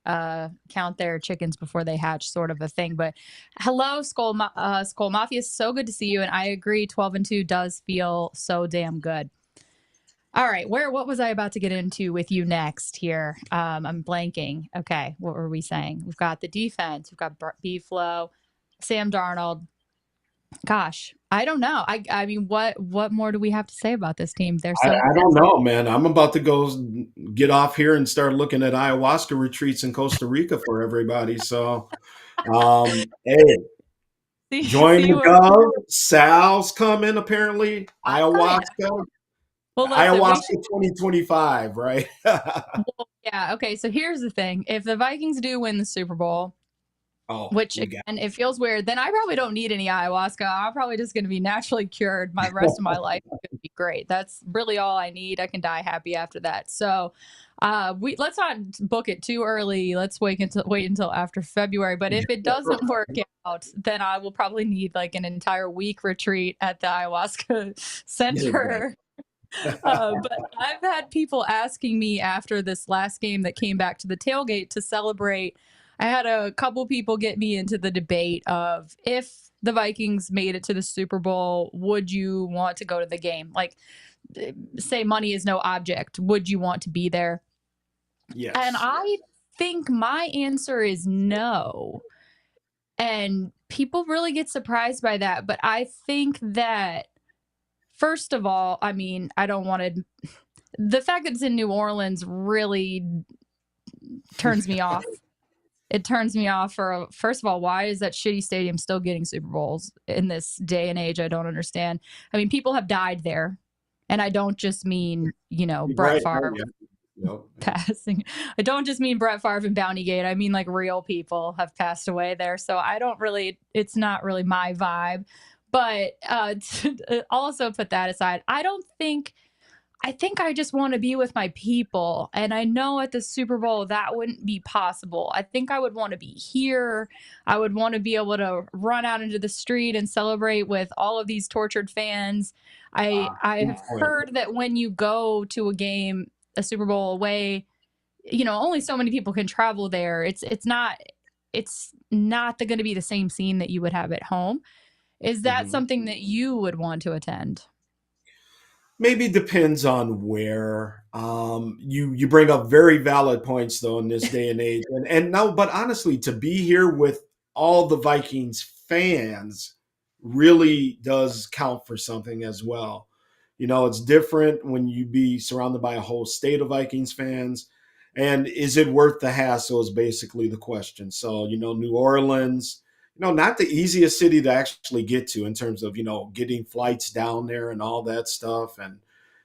count their chickens before they hatch, sort of a thing. But hello, Skol Mafia, so good to see you. And I agree, 12-2 does feel so damn good. All right, what was I about to get into with you next here? I'm blanking. Okay, what were we saying? We've got the defense. We've got B-Flow, Sam Darnold. Gosh, I don't know. I mean, what more do we have to say about this team? They're so I don't know, man. I'm about to go get off here and start looking at ayahuasca retreats in Costa Rica for everybody. So, hey. Join see the where Gov. Sal's coming apparently. I'm coming. Ayahuasca. Well, listen, we Ayahuasca should. 2025, right? Well, yeah. Okay. So here's the thing: if the Vikings do win the Super Bowl, Oh, which we got again, it feels weird, then I probably don't need any ayahuasca. I'm probably just going to be naturally cured. My rest of my life is going to be great. That's really all I need. I can die happy after that. So, we let's not book it too early. Let's wait until after February. But if it doesn't work out, then I will probably need like an entire week retreat at the ayahuasca center. But I've had people asking me after this last game that came back to the tailgate to celebrate. I had a couple people get me into the debate of if the Vikings made it to the Super Bowl, would you want to go to the game? Like, say money is no object. Would you want to be there? Yes. And I think my answer is no. And people really get surprised by that. But I think that, first of all, I mean, I don't want to. The fact that it's in New Orleans really turns me off. It turns me off for, first of all, why is that shitty stadium still getting Super Bowls in this day and age? I don't understand. I mean, people have died there. And I don't just mean, Brett Favre passing. I don't just mean Brett Favre and Bountygate. I mean, like, real people have passed away there. So I don't really, it's not really my vibe. But to also put that aside, I think I just want to be with my people. And I know at the Super Bowl that wouldn't be possible. I think I would want to be here. I would want to be able to run out into the street and celebrate with all of these tortured fans. I have heard that when you go to a game, a Super Bowl away, only so many people can travel there. It's not going to be the same scene that you would have at home. Is that something that you would want to attend? Maybe depends on where. You bring up very valid points though in this day and age, and no, but honestly, to be here with all the Vikings fans really does count for something as well. It's different when you be surrounded by a whole state of Vikings fans, and is it worth the hassle? Is basically the question. So New Orleans. Not the easiest city to actually get to in terms of, getting flights down there and all that stuff. And,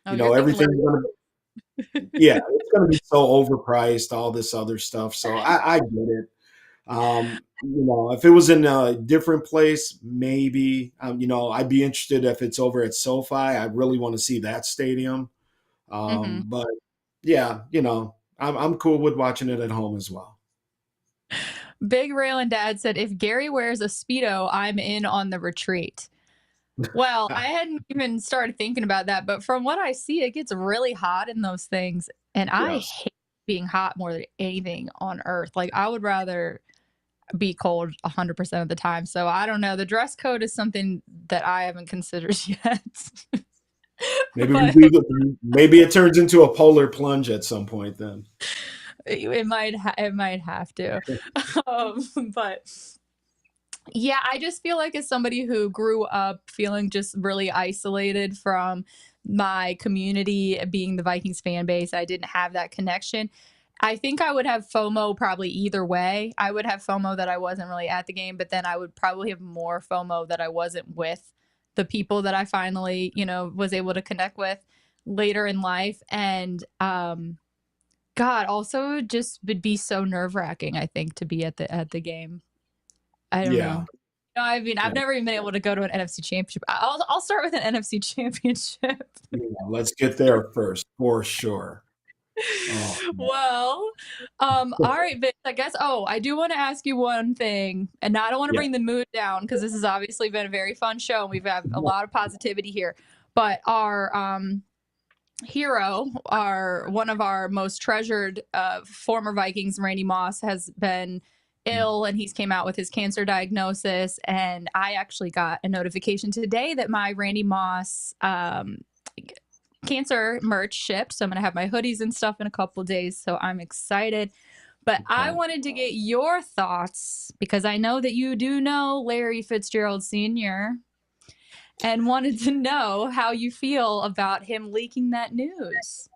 everything's going to, yeah, it's going to be so overpriced, all this other stuff. So I get it. If it was in a different place, maybe, I'd be interested if it's over at SoFi. I really want to see that stadium. But yeah, I'm cool with watching it at home as well. Big Raylin Dad said, if Gary wears a Speedo, I'm in on the retreat. Well, I hadn't even started thinking about that, but from what I see, it gets really hot in those things. And I hate being hot more than anything on earth. Like, I would rather be cold 100% of the time. So I don't know. The dress code is something that I haven't considered yet. Maybe it turns into a polar plunge at some point then. It might have to. But yeah, I just feel like as somebody who grew up feeling just really isolated from my community, being the Vikings fan base, I didn't have that connection. I think I would have FOMO probably either way. I would have FOMO that I wasn't really at the game, but then I would probably have more FOMO that I wasn't with the people that I finally, was able to connect with later in life. And God, also just would be so nerve-wracking, I think, to be at the game. I don't know. I mean, I've never even been able to go to an NFC championship. I'll start with an NFC championship. Let's get there first, for sure. Well, all right, Vince, I guess. Oh, I do want to ask you one thing, and I don't want to bring the mood down because this has obviously been a very fun show, and we've had a lot of positivity here. But our hero, one of our most treasured former Vikings, Randy Moss, has been ill, and he's came out with his cancer diagnosis. And I actually got a notification today that my Randy Moss cancer merch shipped. So I'm going to have my hoodies and stuff in a couple of days. So I'm excited. But I wanted to get your thoughts because I know that you do know Larry Fitzgerald Sr. and wanted to know how you feel about him leaking that news.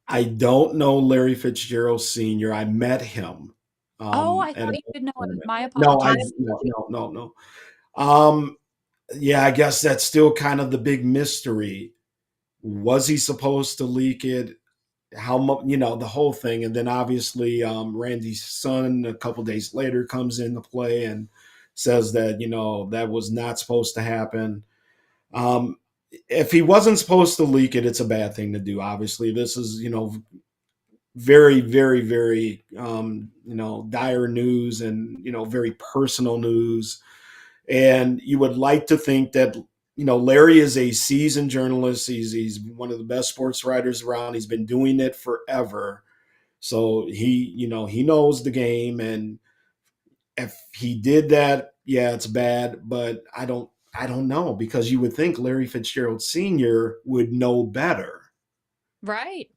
I don't know Larry Fitzgerald Sr. I met him. I At thought you did know it. My no, apologies. no. Um, yeah, I guess that's still kind of the big mystery. Was he supposed to leak it? How much, the whole thing. And then obviously, Randy's son a couple days later comes into play and says that, that was not supposed to happen. If he wasn't supposed to leak it, it's a bad thing to do. Obviously, this is, very, very, very, dire news and, very personal news. And you would like to think that, Larry is a seasoned journalist. He's one of the best sports writers around. He's been doing it forever. So he knows the game. And if he did that, yeah, it's bad. But I don't know, because you would think Larry Fitzgerald Sr. would know better. Right.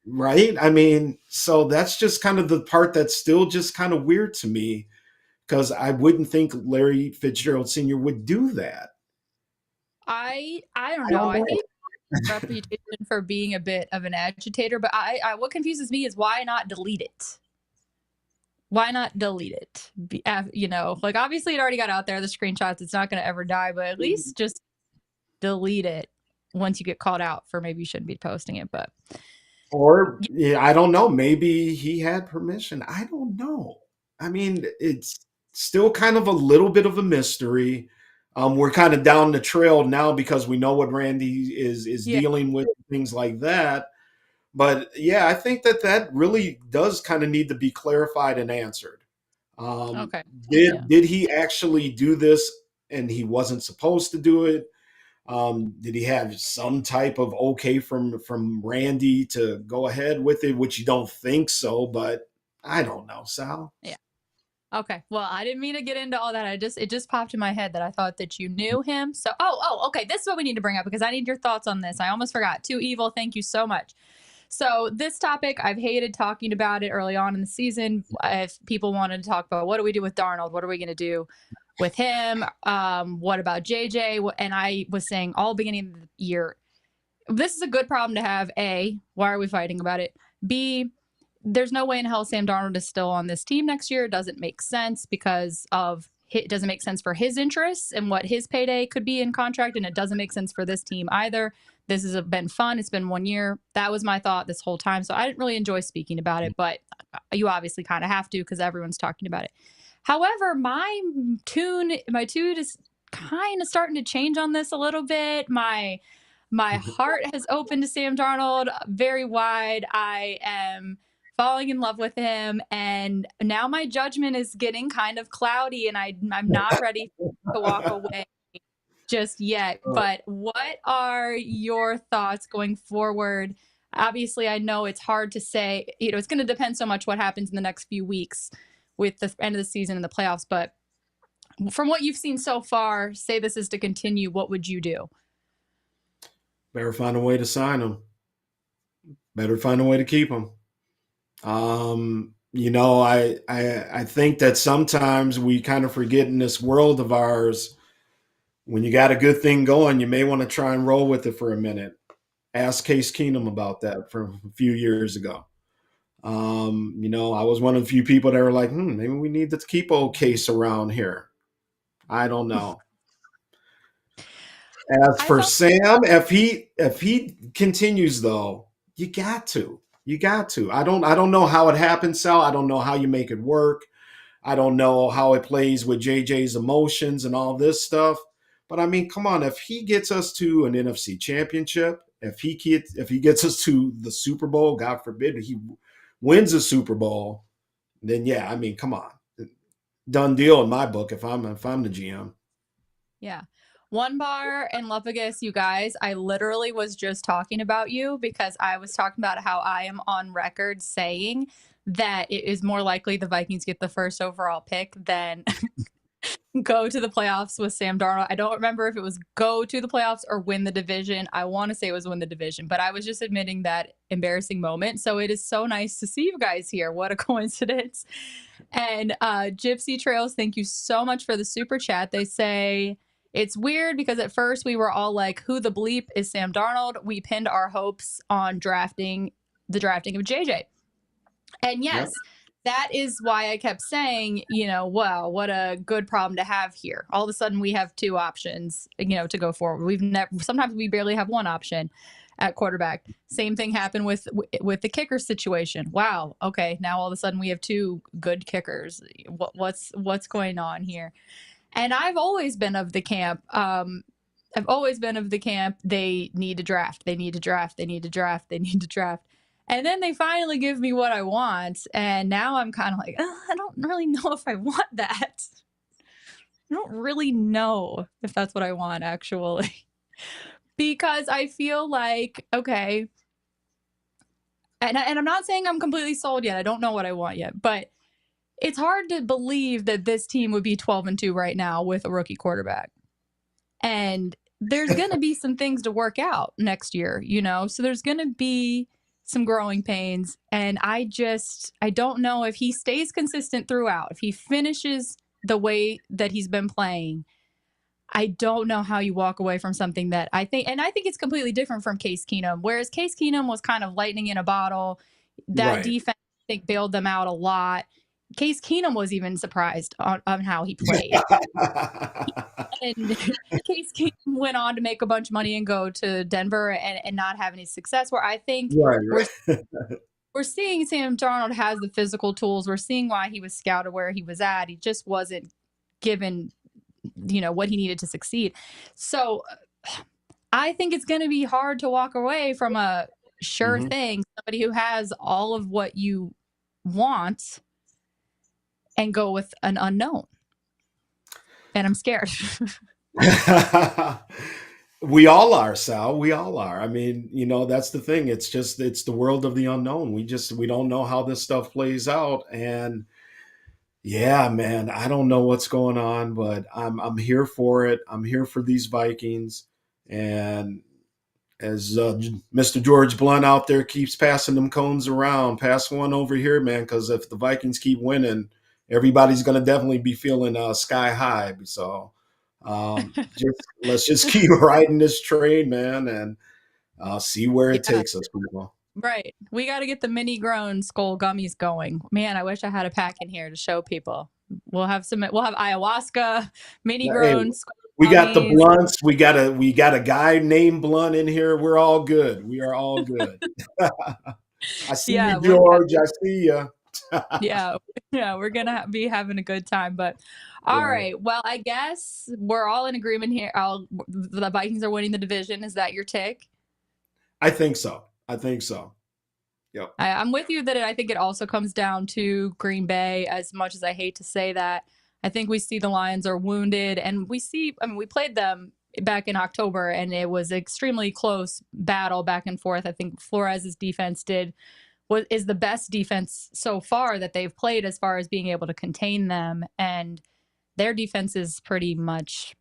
Right. I mean, so that's just kind of the part that's still just kind of weird to me, because I wouldn't think Larry Fitzgerald Sr. would do that. I don't I know. don't I know. think reputation for being a bit of an agitator, but I what confuses me is why not delete it? Why not delete it? Like obviously it already got out there, the screenshots, it's not going to ever die, but at least just delete it once you get called out for maybe you shouldn't be posting it. But Or yeah, I don't know. Maybe he had permission. I don't know. I mean, it's still kind of a little bit of a mystery. We're kind of down the trail now because we know what Randy is yeah, dealing with, things like that. But yeah, I think that really does kind of need to be clarified and answered. Um, okay. did Yeah. did he actually do this and he wasn't supposed to do it? Did he have some type of okay from Randy to go ahead with it? Which you don't think so, but I don't know, Sal. Yeah. Okay. Well, I didn't mean to get into all that. It just popped in my head that I thought that you knew him. So, okay. This is what we need to bring up because I need your thoughts on this. I almost forgot. Too evil. Thank you so much. So, this topic, I've hated talking about it early on in the season. If people wanted to talk about what do we do with Darnold? What are we going to do with him? What about JJ? And I was saying all beginning of the year, this is a good problem to have. A, why are we fighting about it? B, there's no way in hell Sam Darnold is still on this team next year. It doesn't make sense because of it doesn't make sense for his interests and what his payday could be in contract, and it doesn't make sense for this team either. This has been fun. It's been 1 year. That was my thought this whole time. So I didn't really enjoy speaking about it, but you obviously kind of have to because everyone's talking about it. However, my tune is kind of starting to change on this a little bit. My heart has opened to Sam Darnold very wide. I am falling in love with him, and now my judgment is getting kind of cloudy, and I'm not ready to walk away just yet. But what are your thoughts going forward? Obviously, I know it's hard to say. It's going to depend so much what happens in the next few weeks with the end of the season and the playoffs. But from what you've seen so far, say this is to continue, what would you do? Better find a way to sign him. Better find a way to keep him. I think that sometimes we kind of forget in this world of ours, when you got a good thing going, you may want to try and roll with it for a minute. Ask Case Keenum about that from a few years ago. I was one of the few people that were like, maybe we need to keep old Case around here. I don't know. As I for thought, Sam, if he continues though, you got to. You got to. I don't know how it happens, Sal. I don't know how you make it work. I don't know how it plays with JJ's emotions and all this stuff. But I mean, come on, if he gets us to an NFC championship, if he gets us to the Super Bowl, God forbid he wins a Super Bowl, then yeah, I mean, come on. Done deal in my book if I'm the GM. yeah. One bar and Lupagus, you guys, I literally was just talking about you because I was talking about how I am on record saying that it is more likely the Vikings get the first overall pick than go to the playoffs with Sam Darnold. I don't remember if it was go to the playoffs or win the division. I want to say it was win the division, but I was just admitting that embarrassing moment. So it is so nice to see you guys here. What a coincidence. And Gypsy Trails, thank you so much for the super chat. They say it's weird because at first we were all like, who the bleep is Sam Darnold? We pinned our hopes on the drafting of JJ. And Yep. yes, that is why I kept saying, wow, what a good problem to have here. All of a sudden we have two options, to go forward. Sometimes we barely have one option at quarterback. Same thing happened with the kicker situation. Wow. Okay. Now all of a sudden we have two good kickers. What's going on here? And I've always been of the camp. They need to draft. They need to draft. They need to draft. They need to draft. And then they finally give me what I want. And now I'm kind of like, I don't really know if I want that. I don't really know if that's what I want, actually. Because I feel like, okay, and I'm not saying I'm completely sold yet. I don't know what I want yet. But it's hard to believe that this team would be 12-2 right now with a rookie quarterback. And there's going to be some things to work out next year, so there's going to be some growing pains. And I don't know if he stays consistent throughout, if he finishes the way that he's been playing. I don't know how you walk away from something that I think it's completely different from Case Keenum. Whereas Case Keenum was kind of lightning in a bottle. That defense, I think, bailed them out a lot. Case Keenum was even surprised on how he played. And Case Keenum went on to make a bunch of money and go to Denver and not have any success, where I think we're seeing Sam Darnold has the physical tools. We're seeing why he was scouted where he was at. He just wasn't given, what he needed to succeed. So I think it's going to be hard to walk away from a sure thing, somebody who has all of what you want, and go with an unknown. And I'm scared. We all are, Sal. We all are. I mean, that's the thing. It's the world of the unknown. We don't know how this stuff plays out. And yeah, man, I don't know what's going on, but I'm here for it. I'm here for these Vikings. And as Mr. George Blunt out there keeps passing them cones around, pass one over here, man, because if the Vikings keep winning, everybody's going to definitely be feeling sky high. So let's just keep riding this train, man, and see where it takes us, people. Right. We got to get the mini grown SKOL gummies going. Man, I wish I had a pack in here to show people. We'll have ayahuasca, mini grown. Hey, we got the blunts. We got a guy named Blunt in here. We're all good. We are all good. I see you, George. I see you. yeah, we're gonna be having a good time. But all right, well, I guess we're all in agreement here. The Vikings are winning the division. Is that your take? I think so. Yep. I'm with you that I think it also comes down to Green Bay. As much as I hate to say that, I think we see the Lions are wounded, and we played them back in October, and it was an extremely close battle back and forth. I think Flores' defense is the best defense so far that they've played as far as being able to contain them. And their defense is pretty much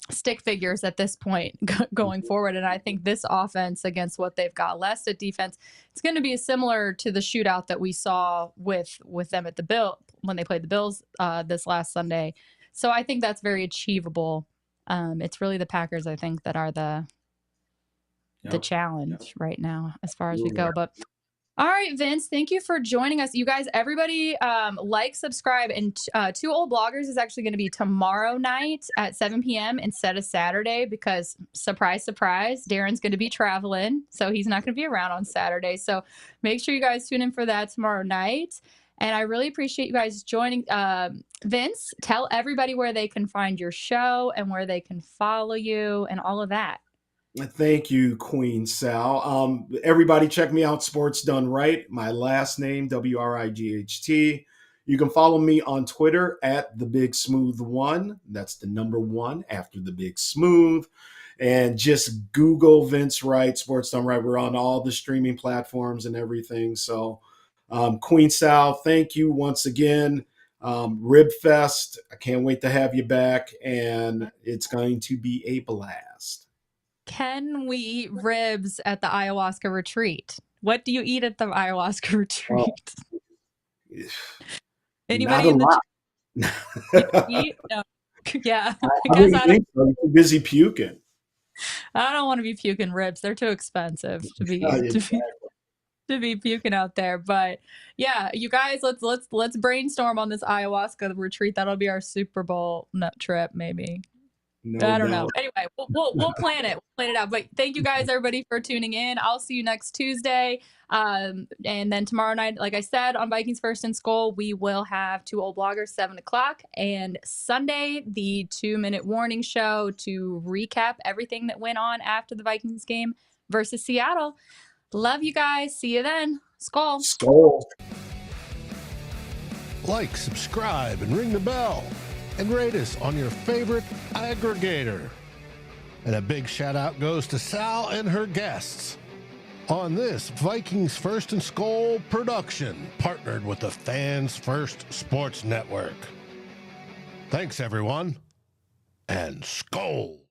stick figures at this point going forward. And I think this offense against what they've got left at defense, it's going to be similar to the shootout that we saw with them at when they played the Bills this last Sunday. So I think that's very achievable. It's really the Packers, I think, that are the challenge right now as far as we go. But all right, Vince, thank you for joining us. You guys, everybody, subscribe. And Two Old Bloggers is actually going to be tomorrow night at 7 p.m. instead of Saturday because, surprise, surprise, Darren's going to be traveling. So he's not going to be around on Saturday. So make sure you guys tune in for that tomorrow night. And I really appreciate you guys joining. Vince, tell everybody where they can find your show and where they can follow you and all of that. Thank you, Queen Sal. Everybody check me out, Sports Done Wright. My last name, WRIGHT. You can follow me on Twitter at the Big Smooth One. That's the number one after the Big Smooth. And just Google Vince Wright, Sports Done Wright. We're on all the streaming platforms and everything. So, Queen Sal, thank you once again. Rib Fest. I can't wait to have you back, and it's going to be a blast. Can we eat ribs at the ayahuasca retreat? What do you eat at the ayahuasca retreat? Anybody in the eat? No. Yeah. I guess I don't. I'm too busy puking. I don't want to be puking ribs. They're too expensive to be. to be puking out there. But yeah, you guys, let's brainstorm on this ayahuasca retreat. That'll be our Super Bowl nut trip, maybe. No I don't know. doubt. Anyway, we'll plan it. We'll plan it out. But thank you guys, everybody, for tuning in. I'll see you next Tuesday. And then tomorrow night, like I said, on Vikings First and SKOL, we will have Two Old Bloggers, 7 o'clock. And Sunday, the 2-minute warning show to recap everything that went on after the Vikings game versus Seattle. Love you guys. See you then. SKOL. SKOL. Like, subscribe, and ring the bell. And rate us on your favorite aggregator. And a big shout out goes to Sal and her guests on this Vikings First and SKOL production, partnered with the Fans First Sports Network. Thanks, everyone, and SKOL.